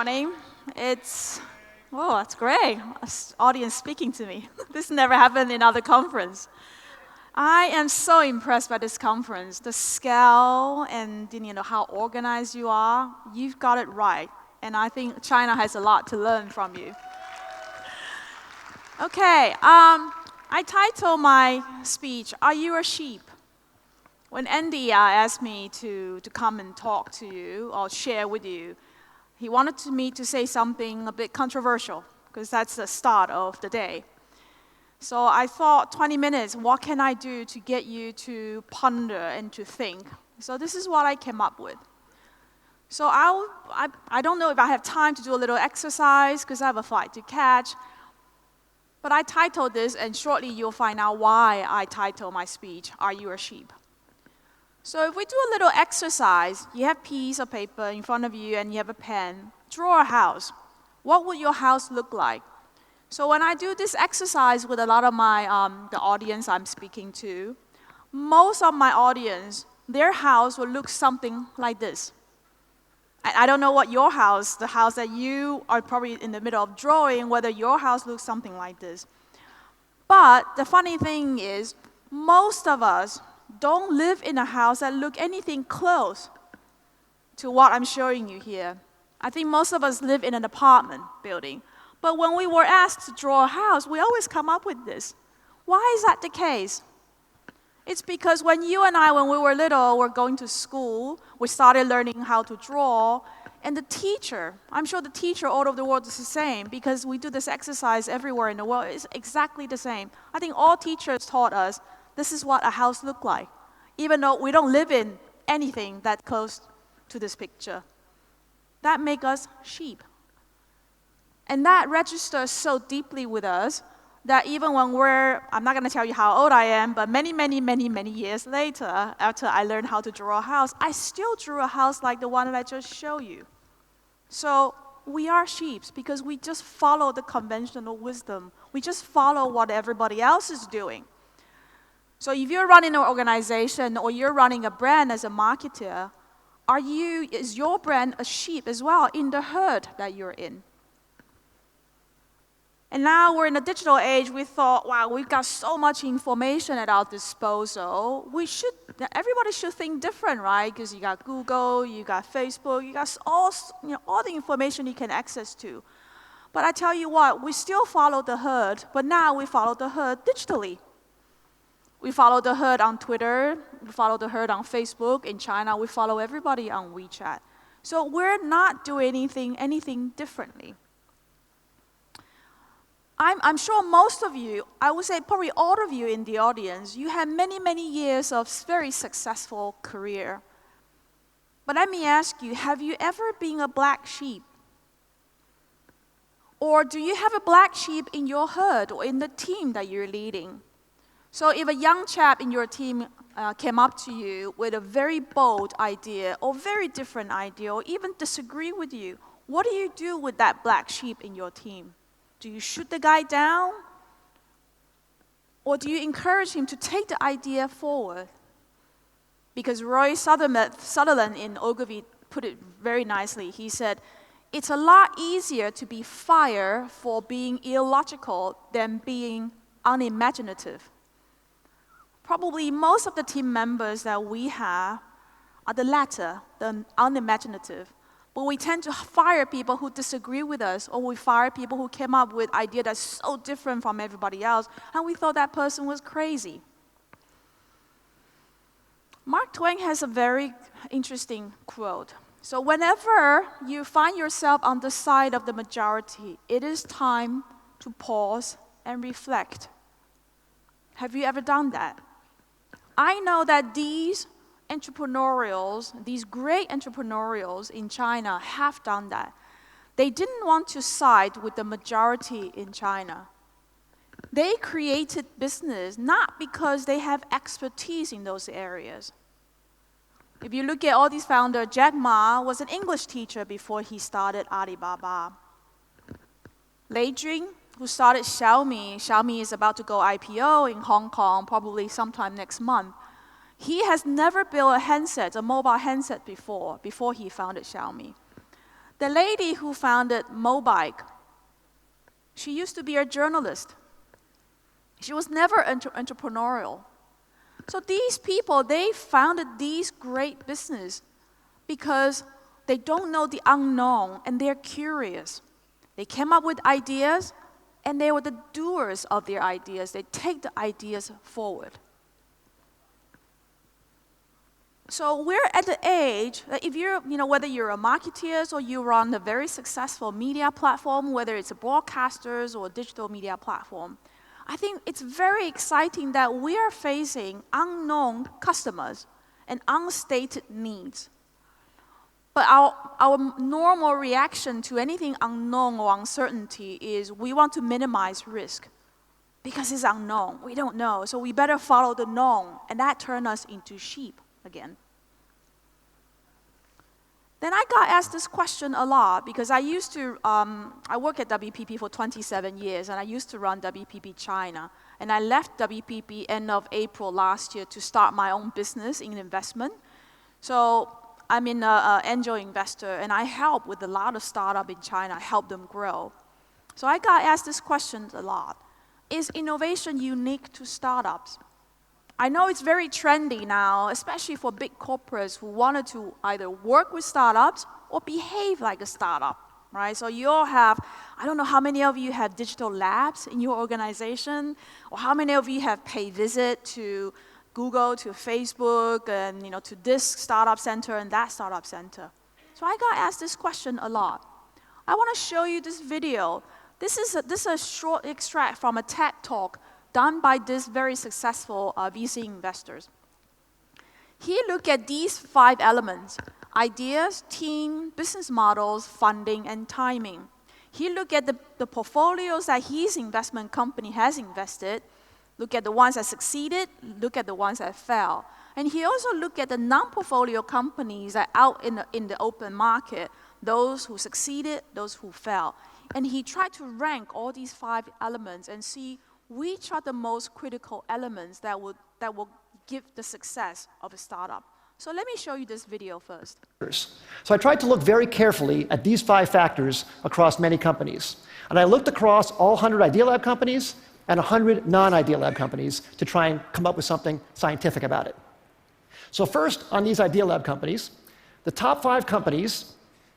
morning. That's great. Audience speaking to me. This never happened in other conference. I am so impressed by this conference. The scale and how organized you are. You've got it right. And I think China has a lot to learn from you. Okay, I titled my speech, Are You a Sheep? When Andy asked me to come and talk to you or share with you, he wanted me to say something a bit controversial, because that's the start of the day. So I thought 20 minutes, what can I do to get you to ponder and to think? So this is what I came up with. So I don't know if I have time to do a little exercise, because I have a flight to catch. But I titled this, and shortly you'll find out why I titled my speech, Are You a Sheep? So if we do a little exercise, you have a piece of paper in front of you and you have a pen, draw a house. What would your house look like? So when I do this exercise with a lot of the audience I'm speaking to, most of my audience, their house will look something like this. I don't know what your house, the house that you are probably in the middle of drawing, whether your house looks something like this. But the funny thing is, most of us don't live in a house that look anything close to what I'm showing you here. I think most of us live in an apartment building. But when we were asked to draw a house, we always come up with this. Why is that the case? It's because when you and I, when we were little, were going to school, we started learning how to draw, and the teacher, I'm sure the teacher all over the world is the same, because we do this exercise everywhere in the world, it's exactly the same. I think all teachers taught us this is what a house looks like, even though we don't live in anything that close to this picture. That makes us sheep. And that registers so deeply with us that even when I'm not going to tell you how old I am, but many, many, many, many years later, after I learned how to draw a house, I still drew a house like the one that I just showed you. So we are sheep because we just follow the conventional wisdom. We just follow what everybody else is doing. So if you're running an organization or you're running a brand as a marketer, is your brand a sheep as well in the herd that you're in? And now we're in a digital age, we thought, wow, we've got so much information at our disposal. Everybody should think different, right? Because you got Google, you got Facebook, you got all the information you can access to. But I tell you what, we still follow the herd, but now we follow the herd digitally. We follow the herd on Twitter, we follow the herd on Facebook. In China, we follow everybody on WeChat. So we're not doing anything differently. I'm sure most of you, I would say probably all of you in the audience, you have many, many years of very successful career. But let me ask you, have you ever been a black sheep? Or do you have a black sheep in your herd or in the team that you're leading? So if a young chap in your team came up to you with a very bold idea or very different idea or even disagree with you, what do you do with that black sheep in your team? Do you shoot the guy down? Or do you encourage him to take the idea forward? Because Roy Sutherland in Ogilvy put it very nicely. He said, it's a lot easier to be fired for being illogical than being unimaginative. Probably most of the team members that we have are the latter, the unimaginative. But we tend to fire people who disagree with us, or we fire people who came up with an idea that's so different from everybody else, and we thought that person was crazy. Mark Twain has a very interesting quote. So whenever you find yourself on the side of the majority, it is time to pause and reflect. Have you ever done that? I know that these great entrepreneurials in China have done that. They didn't want to side with the majority in China. They created business not because they have expertise in those areas. If you look at all these founders, Jack Ma was an English teacher before he started Alibaba. Lei Jun, who started Xiaomi is about to go IPO in Hong Kong probably sometime next month. He has never built a mobile handset before he founded Xiaomi. The lady who founded Mobike, she used to be a journalist. She was never entrepreneurial. So these people, they founded these great businesses because they don't know the unknown and they're curious. They came up with ideas and they were the doers of their ideas. They take the ideas forward. So we're at the age that if you're, whether you're a marketeer or you run a very successful media platform, whether it's a broadcasters or a digital media platform, I think it's very exciting that we are facing unknown customers and unstated needs. But our normal reaction to anything unknown or uncertainty is we want to minimize risk because it's unknown. We don't know, so we better follow the known, and that turned us into sheep again. Then I got asked this question a lot because I used to, I worked at WPP for 27 years and I used to run WPP China. And I left WPP end of April last year to start my own business in investment. So I'm an angel investor and I help with a lot of startups in China, I help them grow. So I got asked this question a lot. Is innovation unique to startups? I know it's very trendy now, especially for big corporates who wanted to either work with startups or behave like a startup, right? So you all have, I don't know how many of you have digital labs in your organization, or how many of you have paid visit to Google, to Facebook, and to this startup center and that startup center. So I got asked this question a lot. I want to show you this video. This is a short extract from a TED Talk done by this very successful VC investors. He looked at these 5 elements: ideas, team, business models, funding, and timing. He looked at the portfolios that his investment company has invested, look at the ones that succeeded, look at the ones that fell. And he also looked at the non-portfolio companies that are out in the open market, those who succeeded, those who fell. And he tried to rank all these 5 elements and see which are the most critical elements that will give the success of a startup. So let me show you this video first. So I tried to look very carefully at these 5 factors across many companies. And I looked across all 100 Idea Lab companies and 100 non-Idea Lab companies to try and come up with something scientific about it. So first, on these Idea Lab companies, the top 5 companies,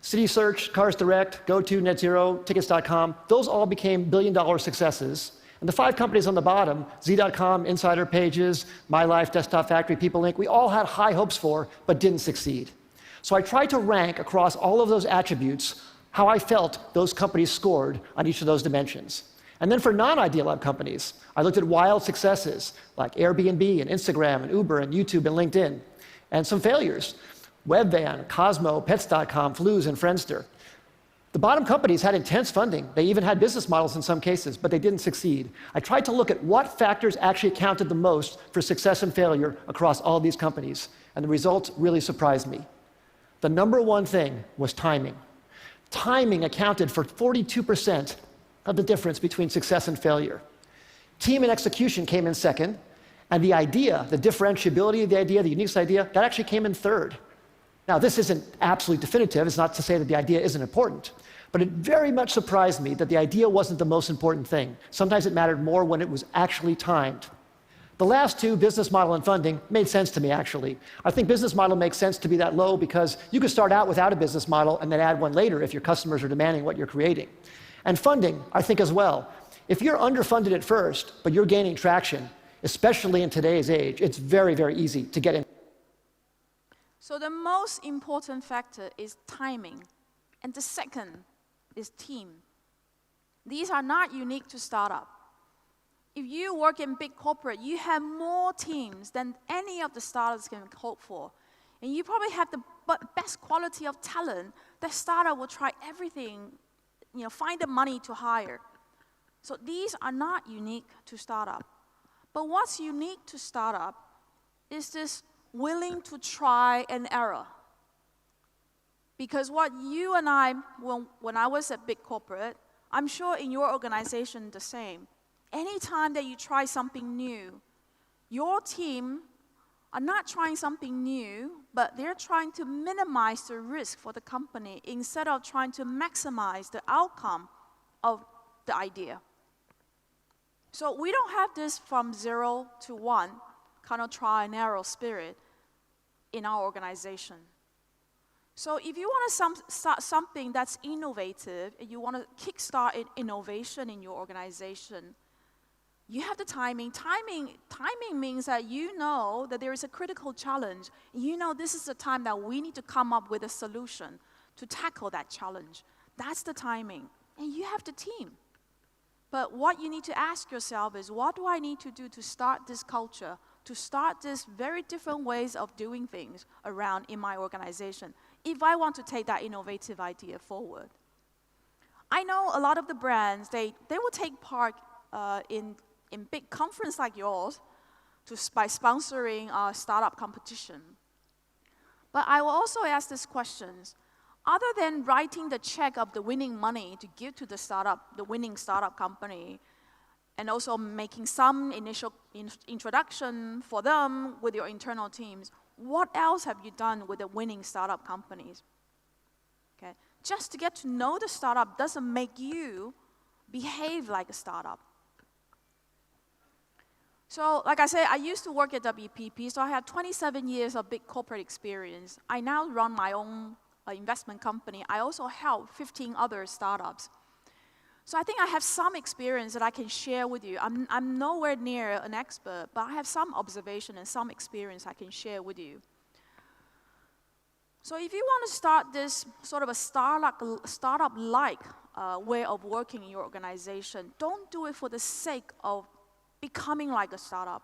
CitySearch, Cars Direct, GoTo, NetZero, Tickets.com, those all became billion-dollar successes. And the 5 companies on the bottom, Z.com, Insider Pages, My Life, Desktop Factory, People Inc., we all had high hopes for, but didn't succeed. So I tried to rank across all of those attributes how I felt those companies scored on each of those dimensions. And then for non-Idea Lab companies, I looked at wild successes like Airbnb and Instagram and Uber and YouTube and LinkedIn, and some failures, Webvan, Cosmo, Pets.com, Flues, and Friendster. The bottom companies had intense funding. They even had business models in some cases, but they didn't succeed. I tried to look at what factors actually counted the most for success and failure across all these companies, and the results really surprised me. The number one thing was timing. Timing accounted for 42% of the difference between success and failure. Team and execution came in second, and the idea, the differentiability of the idea, the unique idea, that actually came in third. Now, this isn't absolutely definitive. It's not to say that the idea isn't important. But it very much surprised me that the idea wasn't the most important thing. Sometimes it mattered more when it was actually timed. The last 2, business model and funding, made sense to me, actually. I think business model makes sense to be that low because you could start out without a business model and then add one later if your customers are demanding what you're creating. And funding, I think as well. If you're underfunded at first, but you're gaining traction, especially in today's age, it's very, very easy to get in. So the most important factor is timing, and the second is team. These are not unique to startup. If you work in big corporate, you have more teams than any of the startups can hope for. And you probably have the best quality of talent. The startup will try everything, find the money to hire. So these are not unique to startup. But what's unique to startup is this willing to try and error. Because what you and I, when I was at big corporate, I'm sure in your organization the same. Anytime that you try something new, your team are not trying something new, but they're trying to minimize the risk for the company instead of trying to maximize the outcome of the idea. So we don't have this from 0 to 1 kind of try and error spirit in our organization. So if you want to start something that's innovative, and you want to kickstart innovation in your organization, you have the timing. Timing means that you know that there is a critical challenge. You know this is the time that we need to come up with a solution to tackle that challenge. That's the timing. And you have the team. But what you need to ask yourself is, what do I need to do to start this culture, to start this very different ways of doing things around in my organization, if I want to take that innovative idea forward? I know a lot of the brands, they will take part in big conference like yours by sponsoring a startup competition. But I will also ask these questions. Other than writing the check of the winning money to give to the winning startup company, and also making some initial introduction for them with your internal teams, what else have you done with the winning startup companies? Okay. Just to get to know the startup doesn't make you behave like a startup. So, like I said, I used to work at WPP, so I have 27 years of big corporate experience. I now run my own investment company. I also help 15 other startups. So I think I have some experience that I can share with you. I'm nowhere near an expert, but I have some observation and some experience I can share with you. So if you want to start this sort of a startup-like way of working in your organization, don't do it for the sake of becoming like a startup.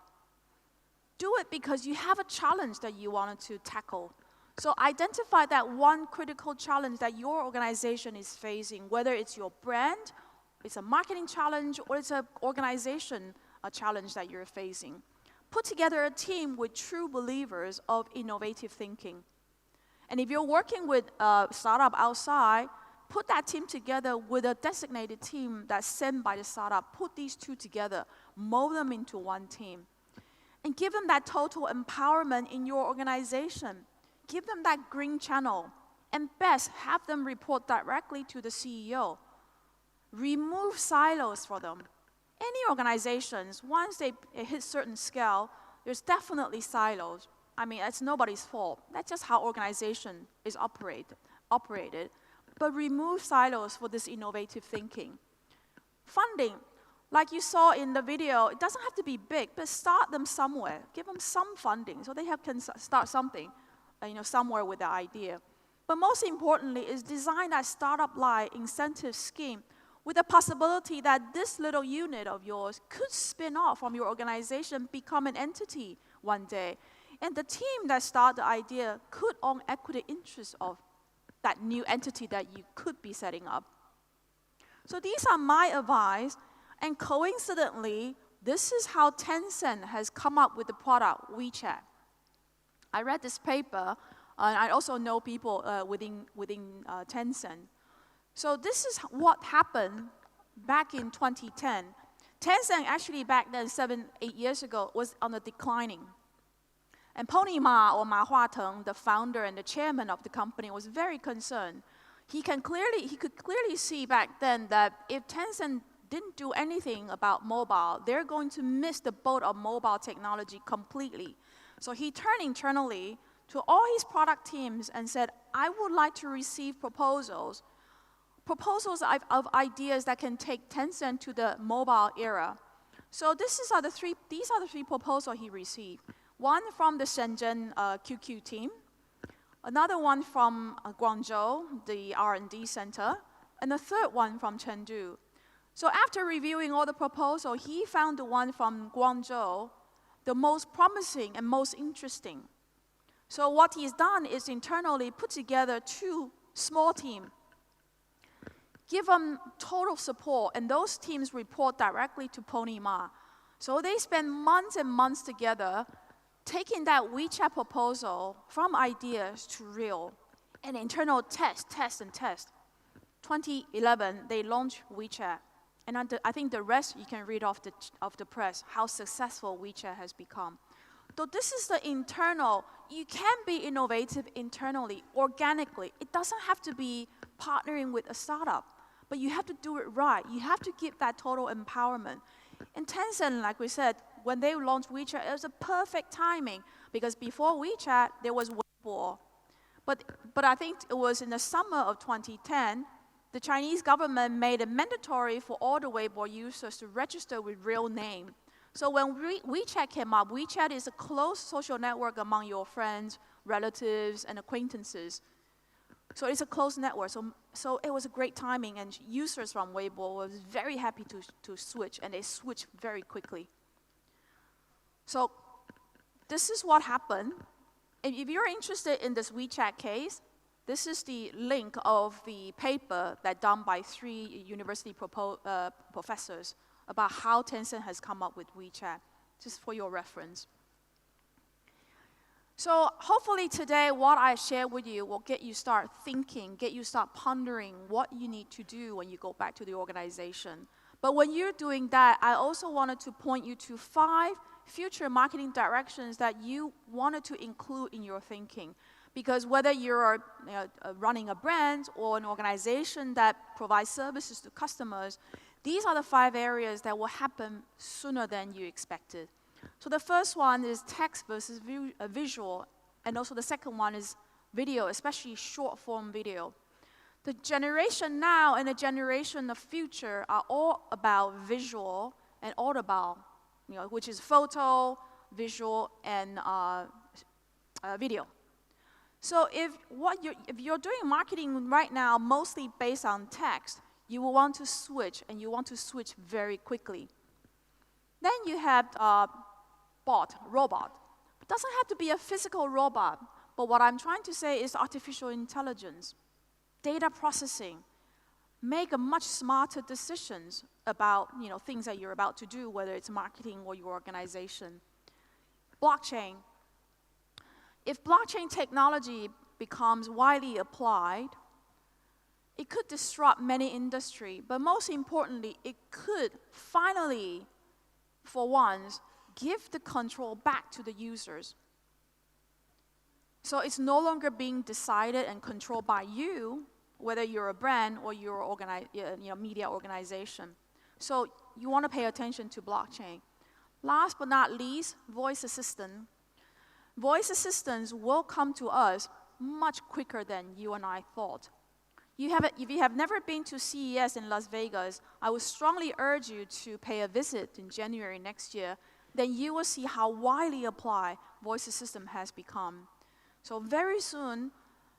Do it because you have a challenge that you wanted to tackle. So identify that one critical challenge that your organization is facing, whether it's your brand, it's a marketing challenge, or it's an organization challenge that you're facing. Put together a team with true believers of innovative thinking. And if you're working with a startup outside, put that team together with a designated team that's sent by the startup. Put these two together, mold them into one team. And give them that total empowerment in your organization. Give them that green channel. And best, have them report directly to the CEO. Remove silos for them. Any organizations, once they hit certain scale, there's definitely silos. I mean, it's nobody's fault. That's just how organization is operated. But remove silos for this innovative thinking. Funding, like you saw in the video, it doesn't have to be big, but start them somewhere. Give them some funding so they can start something, somewhere with the idea. But most importantly is design that startup-like incentive scheme with the possibility that this little unit of yours could spin off from your organization, become an entity one day. And the team that started the idea could own equity interest of that new entity that you could be setting up. So these are my advice, and coincidentally, this is how Tencent has come up with the product WeChat. I read this paper, and I also know people within Tencent. So this is what happened back in 2010. Tencent actually back then, 7-8 years ago, was on the declining. And Pony Ma, or Ma Huateng, the founder and the chairman of the company, was very concerned. He could clearly see back then that if Tencent didn't do anything about mobile, they're going to miss the boat of mobile technology completely. So he turned internally to all his product teams and said, I would like to receive proposals of ideas that can take Tencent to the mobile era. So these are the three proposals he received. One from the Shenzhen QQ team, another one from Guangzhou, the R&D center, and the third one from Chengdu. So after reviewing all the proposals, he found the one from Guangzhou the most promising and most interesting. So what he's done is internally put together 2 small teams, give them total support, and those teams report directly to Pony Ma. So they spend months and months together taking that WeChat proposal from ideas to real, and internal test. 2011, they launched WeChat. And I think the rest you can read off the press, how successful WeChat has become. So this is the internal. You can be innovative internally, organically. It doesn't have to be partnering with a startup, but you have to do it right. You have to give that total empowerment. And Tencent, like we said, when they launched WeChat, it was a perfect timing because before WeChat, there was Weibo. But I think it was in the summer of 2010, the Chinese government made it mandatory for all the Weibo users to register with real name. So when WeChat came up, WeChat is a closed social network among your friends, relatives, and acquaintances. So it's a closed network. So it was a great timing, and users from Weibo was very happy to switch, and they switched very quickly. So this is what happened. And if you're interested in this WeChat case, this is the link of the paper that done by 3 university professors about how Tencent has come up with WeChat, just for your reference. So hopefully today what I share with you will get you start thinking, get you start pondering what you need to do when you go back to the organization. But when you're doing that, I also wanted to point you to 5 future marketing directions that you wanted to include in your thinking. Because whether you're running a brand or an organization that provides services to customers, these are the 5 areas that will happen sooner than you expected. So the first one is text versus visual, and also the second one is video, especially short-form video. The generation now and the generation of future are all about visual and all about, which is photo, visual, and video. So if you're doing marketing right now mostly based on text, you will want to switch, and you want to switch very quickly. Then you have robot. It doesn't have to be a physical robot, but what I'm trying to say is artificial intelligence, data processing, make a much smarter decisions about things that you're about to do, whether it's marketing or your organization. Blockchain. If blockchain technology becomes widely applied, it could disrupt many industries, but most importantly, it could finally, for once, give the control back to the users. So it's no longer being decided and controlled by you, whether you're a brand or you're a media organization. So you want to pay attention to blockchain. Last but not least, voice assistant. Voice assistants will come to us much quicker than you and I thought. If you have never been to CES in Las Vegas, I would strongly urge you to pay a visit in January next year. Then you will see how widely applied voice assistant has become. So very soon,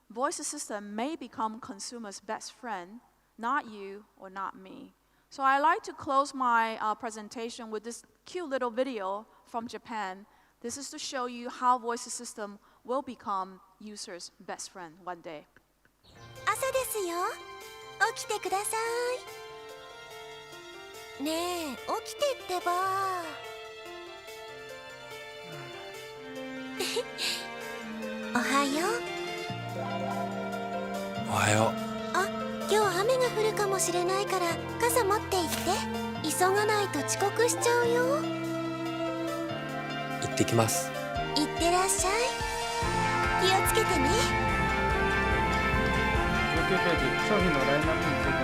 voice assistant may become consumers' best friend, not you or not me. So I like to close my presentation with this cute little video from Japan. This is to show you how voice assistant will become users' best friend one day. 朝ですよ。起きてください。ねえ、起きてってば。おはよう。おはよう。あ、今日雨が降るかもしれないから傘持って行って。急がないと遅刻しちゃうよ。行ってきます。行ってらっしゃい。気をつけてね。19ページ、商品のラインナップについての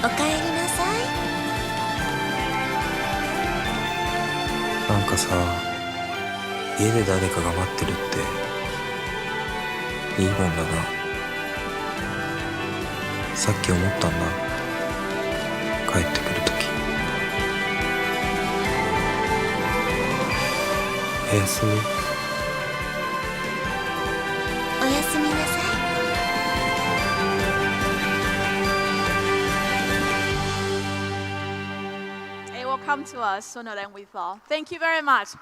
おかえりなさい。なんかさ、家で誰かが待ってるっていいもんだな。さっき思ったんだ。帰ってくるとき。おやすみ。おやすみなさい。It will come to us sooner than we thought. Thank you very much.